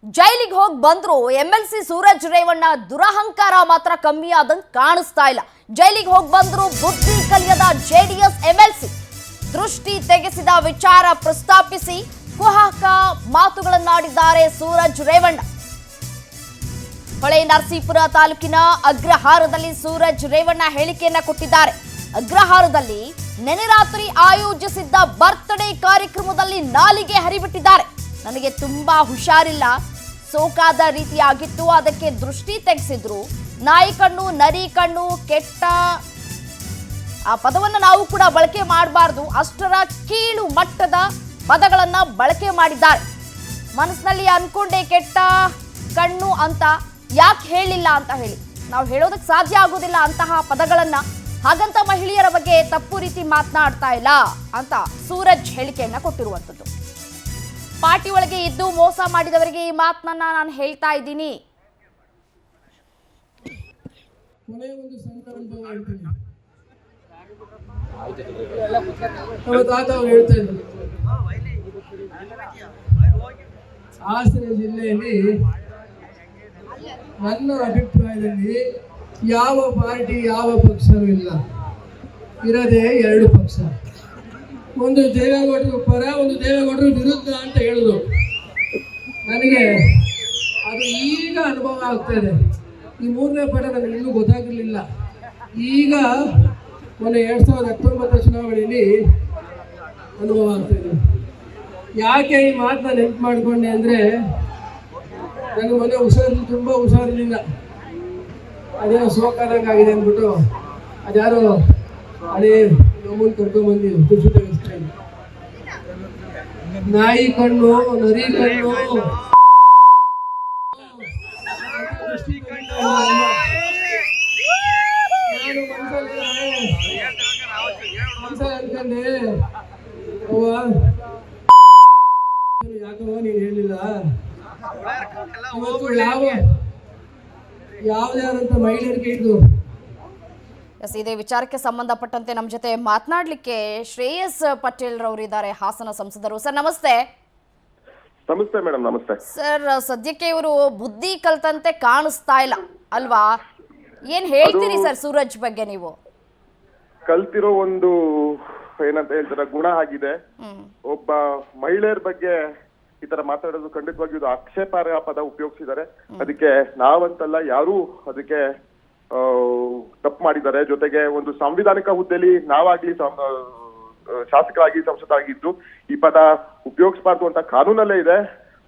ಜೈಲಿಗೆ ಹೋಗಿ ಬಂದ್ರು MLC ಸೂರಜ್ ರೇವಣ್ಣ ದುರಹಂಕಾರ ಮಾತ್ರ ಕಮ್ಮಿ ಆದಂಗೆ ಕಾಣಿಸ್ತಾ ಇಲ್ಲ. ಜೈಲಿಗೆ ಹೋಗಿ ಬಂದ್ರು ಬುದ್ಧಿ ಕಲಿಯದ JDS MLC ದೃಷ್ಟಿ ತೆಗೆಸಿದ ವಿಚಾರ ಪ್ರಸ್ತಾಪಿಸಿ ಕುಹಕ ಮಾತುಗಳನ್ನಾಡಿದ್ದಾರೆ ಸೂರಜ್ ರೇವಣ್ಣ. ಹೊಳೆ ನರಸೀಪುರ ತಾಲೂಕಿನ ಅಗ್ರಹಾರದಲ್ಲಿ ಸೂರಜ್ ರೇವಣ್ಣ ಹೇಳಿಕೆಯನ್ನ ಕೊಟ್ಟಿದ್ದಾರೆ. ಅಗ್ರಹಾರದಲ್ಲಿ ನೆನೆ ರಾತ್ರಿ ಆಯೋಜಿಸಿದ್ದ ಬರ್ತ್ಡೇ ಕಾರ್ಯಕ್ರಮದಲ್ಲಿ ನಾಲಿಗೆ ಹರಿಬಿಟ್ಟಿದ್ದಾರೆ. ನನಗೆ ತುಂಬಾ ಹುಷಾರಿಲ್ಲ, ಸೋಕಾದ ರೀತಿಯಾಗಿತ್ತು, ಅದಕ್ಕೆ ದೃಷ್ಟಿ ತೆಗೆಸಿದ್ರು. ನಾಯಿ ಕಣ್ಣು, ನರಿ ಕಣ್ಣು, ಕೆಟ್ಟ ಆ ಪದವನ್ನು ನಾವು ಕೂಡ ಬಳಕೆ ಮಾಡಬಾರ್ದು, ಅಷ್ಟರ ಕೀಳು ಮಟ್ಟದ ಪದಗಳನ್ನ ಬಳಕೆ ಮಾಡಿದ್ದಾರೆ. ಮನಸ್ಸಿನಲ್ಲಿ ಅನ್ಕೊಂಡೆ ಕೆಟ್ಟ ಕಣ್ಣು ಅಂತ ಯಾಕೆ ಹೇಳಿಲ್ಲ ಅಂತ ಹೇಳಿ ನಾವು ಹೇಳೋದಕ್ಕೆ ಸಾಧ್ಯ ಆಗೋದಿಲ್ಲ ಅಂತಹ ಪದಗಳನ್ನ. ಹಾಗಂತ ಮಹಿಳೆಯರ ಬಗ್ಗೆ ತಪ್ಪು ರೀತಿ ಮಾತನಾಡ್ತಾ ಇಲ್ಲ ಅಂತ ಸೂರಜ್ ಹೇಳಿಕೆಯನ್ನ ಕೊಟ್ಟಿರುವಂತದ್ದು. ಪಾರ್ಟಿ ಒಳಗೆ ಇದ್ದು ಮೋಸ ಮಾಡಿದವರಿಗೆ ಈ ಮಾತನ್ನ ನಾನು ಹೇಳ್ತಾ ಇದ್ದೀನಿ. ಹಾಸನ ಜಿಲ್ಲೆಯಲ್ಲಿ ನನ್ನ ಅಭಿಪ್ರಾಯದಲ್ಲಿ ಯಾವ ಪಾರ್ಟಿ ಯಾವ ಪಕ್ಷವೂ ಇಲ್ಲ, ಇರೋದೇ ಎರಡು ಪಕ್ಷ. ಒಂದು ದೇವೇಗೌಡರು ಪರ, ಒಂದು ದೇವೇಗೌಡರು ವಿರುದ್ಧ ಅಂತ ಹೇಳಿದ್ರು. ನನಗೆ ಅದು ಈಗ ಅನುಭವ ಆಗ್ತಾಯಿದೆ. ಈ ಮೂರನೇ ಪಟ ನನಗೆ ಇನ್ನೂ ಗೊತ್ತಾಗಿರಲಿಲ್ಲ. ಈಗ ಮೊನ್ನೆ 2019 ಚುನಾವಣೆಯಲ್ಲಿ ಅನುಭವ ಆಗ್ತಾಯಿದೆ. ಯಾಕೆ ಈ ಮಾತನ್ನ ನೆನಪು ಮಾಡಿಕೊಂಡೆ ಅಂದರೆ, ನನಗೆ ಮೊನ್ನೆ ತುಂಬ ಹುಷಾರಿರಲಿಲ್ಲ, ಅದೇನೋ ಸೋಕಾದಂಗೆ ಆಗಿದೆ ಅಂದ್ಬಿಟ್ಟು ಅದ್ಯಾರೋ ಅದೇ ನಮ್ಮನ್ನು ಕರ್ಕೊಂಡ್ಬಂದು ದೃಷ್ಟಿ ತೆಗೆಸ್ತಾ ಇದ್ದೆ. ನಾಯಿ ಕಣ್ಣು, ನರಿ ಕಣ್ಣು, ಮನ್ಸಲ್ಲಿ ಅನ್ಕೊಂಡೆ, ಯಾಕವ್ವ ನೀನು ಹೇಳಿಲ್ಲ, ಇವತ್ತು ಯಾವ್ದಾರಂತ ಮಹಿಳೆಯರಿಗೆ ಇದು. ಇದೇ ವಿಚಾರಕ್ಕೆ ಸಂಬಂಧಪಟ್ಟಂತೆ ನಮ್ಮ ಜೊತೆ ಮಾತನಾಡಲಿಕ್ಕೆ ಶ್ರೇಯಸ್ ಪಟೇಲ್ ರವರು ಇದ್ದಾರೆ, ಹಾಸನ ಸಂಸದರು. ಸರ್ ನಮಸ್ತೆ. ನಮಸ್ತೆ ಮೇಡಮ್. ನಮಸ್ತೆ ಸರ್. ಸದ್ಯಕ್ಕೆ ಇವರು ಬುದ್ಧಿ ಕಲ್ತಂತೆ ಕಾಣಿಸ್ತಾ ಇಲ್ಲ ಅಲ್ವಾ? ಏನ್ ಹೇಳ್ತೀರಿ ಸರ್ ಸೂರಜ್ ಬಗ್ಗೆ ನೀವು? ಕಲ್ತಿರೋ ಒಂದು ಏನಂತ ಹೇಳ್ತಾರೆ ಗುಣ ಆಗಿದೆ. ಒಬ್ಬ ಮಹಿಳೆಯರ ಬಗ್ಗೆ ಈ ತರ ಮಾತಾಡೋದು ಖಂಡಿತವಾಗಿ ಇದು ಆಕ್ಷೇಪಾರ್ಹ ಪದ ಉಪಯೋಗಿಸಿದ್ದಾರೆ. ಅದಕ್ಕೆ ನಾವಂತಲ್ಲ, ಯಾರು ಅದಕ್ಕೆ ತಪ್ಪು ಮಾಡಿದ್ದಾರೆ. ಜೊತೆಗೆ ಒಂದು ಸಾಂವಿಧಾನಿಕ ಹುದ್ದೆಯಲ್ಲಿ ನಾವಾಗ್ಲಿ ಶಾಸಕರಾಗಿ ಸಂಸದರಾಗಿದ್ದು ಈ ಪದ ಉಪಯೋಗಿಸಬಾರ್ದು ಅಂತ ಕಾನೂನಲ್ಲೇ ಇದೆ.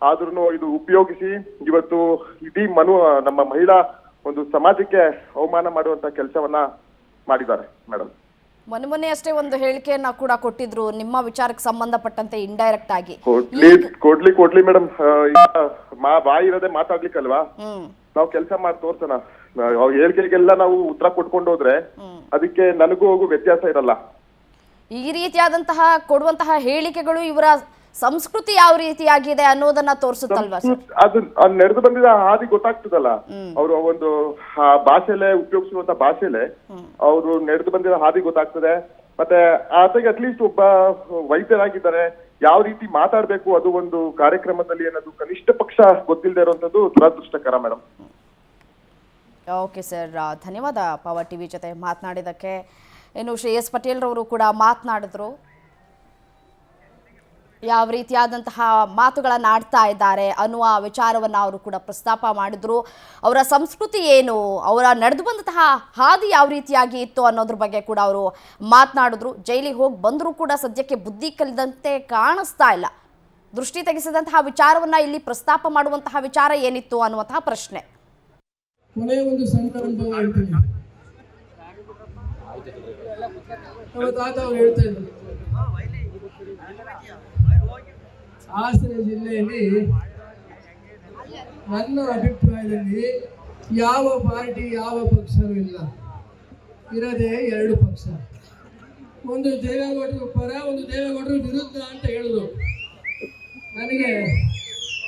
ಆದ್ರೂ ಇದು ಉಪಯೋಗಿಸಿ ಇವತ್ತು ಇಡೀ ನಮ್ಮ ಮಹಿಳಾ ಒಂದು ಸಮಾಜಕ್ಕೆ ಅವಮಾನ ಮಾಡುವಂತ ಕೆಲಸವನ್ನ ಮಾಡಿದ್ದಾರೆ ಮೇಡಮ್. ಮೊನ್ನೆ ಅಷ್ಟೇ ಒಂದು ಹೇಳಿಕೆಯನ್ನ ಕೂಡ ಕೊಟ್ಟಿದ್ರು ನಿಮ್ಮ ವಿಚಾರಕ್ಕೆ ಸಂಬಂಧಪಟ್ಟಂತೆ ಇಂಡೈರೆಕ್ಟ್ ಆಗಿ. ಕೊಡ್ಲಿ ಮೇಡಮ್. ಬಾಯಿ ಇರೋದೇ ಮಾತಾಡ್ಲಿಕ್ಕಲ್ವಾ, ನಾವು ಕೆಲಸ ಮಾಡಿ ತೋರ್ಸೋಣ. ಹೇಳಿಕೆಗೆಲ್ಲ ನಾವು ಉತ್ತರ ಕೊಟ್ಕೊಂಡು ಹೋದ್ರೆ ಅದಕ್ಕೆ ನನಗೂ ಹೋಗು ವ್ಯತ್ಯಾಸ ಇರಲ್ಲ. ಈ ರೀತಿಯಾದಂತಹ ಕೊಡುವಂತಹ ಹೇಳಿಕೆಗಳು ಇವರ ಸಂಸ್ಕೃತಿ ಯಾವ ರೀತಿಯಾಗಿದೆ ಅನ್ನೋದನ್ನ ತೋರಿಸುತ್ತಲ್ವಾ? ಅದು ನಡೆದು ಬಂದಿದ ಹಾದಿ ಗೊತ್ತಾಗ್ತದಲ್ಲ. ಅವರು ಒಂದು ಭಾಷೆಲೆ ಉಪಯೋಗಿಸುವಂತ ಭಾಷೆಲೆ ಅವರು ನಡೆದು ಬಂದಿರೋ ಹಾದಿ ಗೊತ್ತಾಗ್ತದೆ. ಮತ್ತೆ ಆತಗೆ ಅಟ್ಲೀಸ್ಟ್ ಒಬ್ಬ ವೈದ್ಯರಾಗಿದ್ದಾರೆ, ಯಾವ ರೀತಿ ಮಾತಾಡ್ಬೇಕು ಅದು ಒಂದು ಕಾರ್ಯಕ್ರಮದಲ್ಲಿ ಅನ್ನೋದು ಕನಿಷ್ಠ ಪಕ್ಷ ಗೊತ್ತಿಲ್ಲದೆ ಇರುವಂತದ್ದು ದುರದೃಷ್ಟಕರ ಮೇಡಮ್. ಓಕೆ ಸರ್, ಧನ್ಯವಾದ ಪವರ್ ಟಿವಿ ಜೊತೆ ಮಾತನಾಡಿದಕ್ಕೆ. ಇನ್ನು ಶ್ರೇಯಸ್ ಪಟೇಲ್ ರವರು ಕೂಡ ಮಾತನಾಡಿದ್ರು, ಯಾವ ರೀತಿಯಾದಂತಹ ಮಾತುಗಳನ್ನು ಆಡ್ತಾ ಇದ್ದಾರೆ ಅನ್ನುವ ವಿಚಾರವನ್ನು ಅವರು ಕೂಡ ಪ್ರಸ್ತಾಪ ಮಾಡಿದ್ರು. ಅವರ ಸಂಸ್ಕೃತಿ ಏನು, ಅವರ ನಡೆದು ಬಂದಂತಹ ಹಾದಿ ಯಾವ ರೀತಿಯಾಗಿ ಇತ್ತು ಅನ್ನೋದ್ರ ಬಗ್ಗೆ ಕೂಡ ಅವರು ಮಾತನಾಡಿದ್ರು. ಜೈಲಿಗೆ ಹೋಗಿ ಬಂದರೂ ಕೂಡ ಸದ್ಯಕ್ಕೆ ಬುದ್ಧಿ ಕಲಿದಂತೆ ಕಾಣಿಸ್ತಾ ಇಲ್ಲ. ದೃಷ್ಟಿ ತೆಗೆಸಿದಂತಹ ವಿಚಾರವನ್ನು ಇಲ್ಲಿ ಪ್ರಸ್ತಾಪ ಮಾಡುವಂತಹ ವಿಚಾರ ಏನಿತ್ತು ಅನ್ನುವಂತಹ ಪ್ರಶ್ನೆ. ಕೊನೆ ಒಂದು ಸಣ್ಣ ಅನುಭವ ಹೇಳ್ತೀನಿ. ನಮ್ಮ ತಾತ ಅವ್ರು ಹೇಳ್ತಾ ಇದ್ರು, ಹಾಸನ ಜಿಲ್ಲೆಯಲ್ಲಿ ನನ್ನ ಅಭಿಪ್ರಾಯದಲ್ಲಿ ಯಾವ ಪಾರ್ಟಿ ಯಾವ ಪಕ್ಷವೂ ಇಲ್ಲ, ಇರೋದೇ ಎರಡು ಪಕ್ಷ. ಒಂದು ದೇವೇಗೌಡರು ಪರ, ಒಂದು ದೇವೇಗೌಡರು ವಿರುದ್ಧ ಅಂತ ಹೇಳಿದ್ರು. ನನಗೆ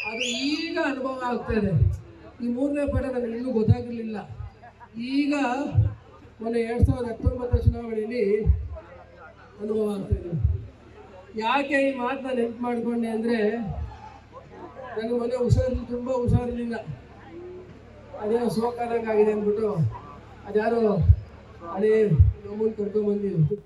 ಅದು ಈಗ ಅನುಭವ ಆಗ್ತಾಯಿದೆ. ಈ ಮೂರನೇ ಪಟ ನನಗೆ ಇನ್ನೂ ಗೊತ್ತಾಗಿರಲಿಲ್ಲ. ಈಗ ಮೊನ್ನೆ 2019 ಚುನಾವಣೆಯಲ್ಲಿ ಅನುಭವ ಆಗ್ತಾಯಿದೆ. ಯಾಕೆ ಈ ಮಾತನ್ನ ನೆನಪು ಮಾಡಿಕೊಂಡೆ ಅಂದರೆ, ನನ್ನ ಮನೆ ತುಂಬ ಹುಷಾರಿಲ್ಲ, ಅದೇನೋ ಸೋಕಾದಂಗೆ ಆಗಿದೆ ಅಂದ್ಬಿಟ್ಟು ಅದ್ಯಾರೋ ಹಳೆ ನಮ್ಮನ್ನು ಕರ್ಕೊಂಡ್ಬಂದಿದ್ದು.